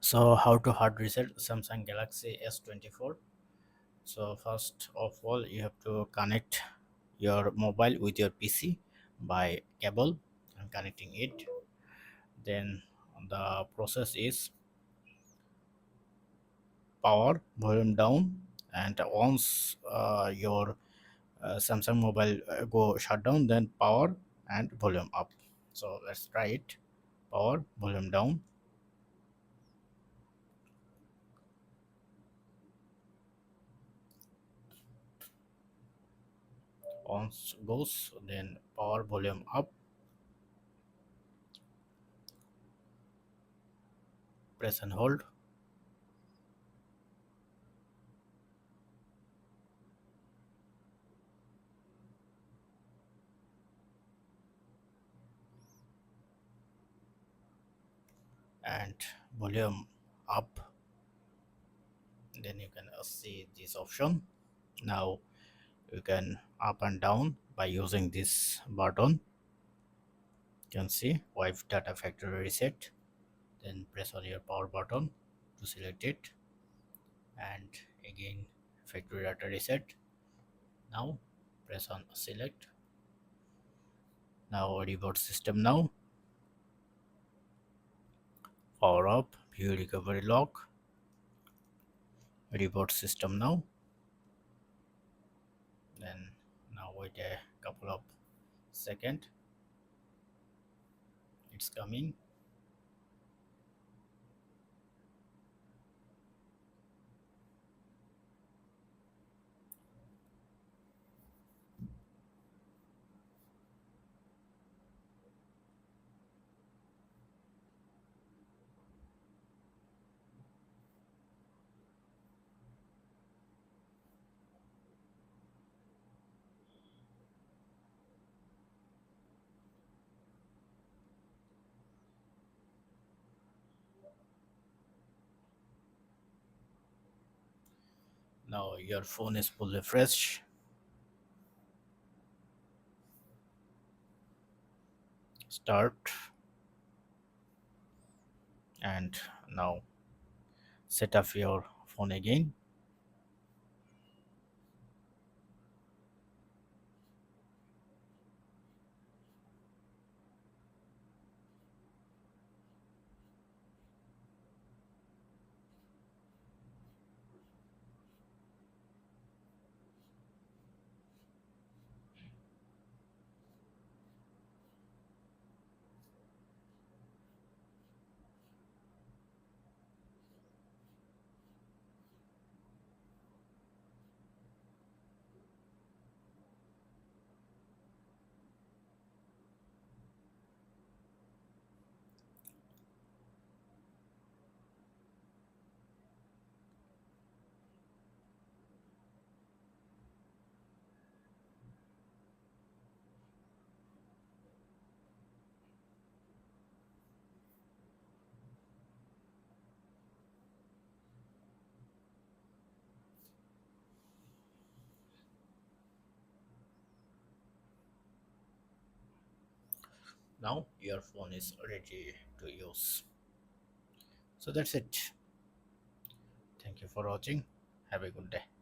So how to hard reset Samsung Galaxy S24? So first of all, you have to connect your mobile with your PC by cable and connecting it. Then the process is power volume down, and once your Samsung mobile go shut down, then power and volume up. So let's try it. Power volume down. Once goes, then power volume up. Press and hold. And volume up, then you can see this option. Now you can up and down by using this button. You can see wife data factory reset, then press on your power button to select it, and again factory data reset. Now press on select. Now reboot system. Now power up, view recovery log, reboot system. Now then, now wait a couple of seconds, it's coming. Now your phone is fully fresh. Start, and now set up your phone again. Now your phone is ready to use. So that's it. Thank you for watching. Have a good day.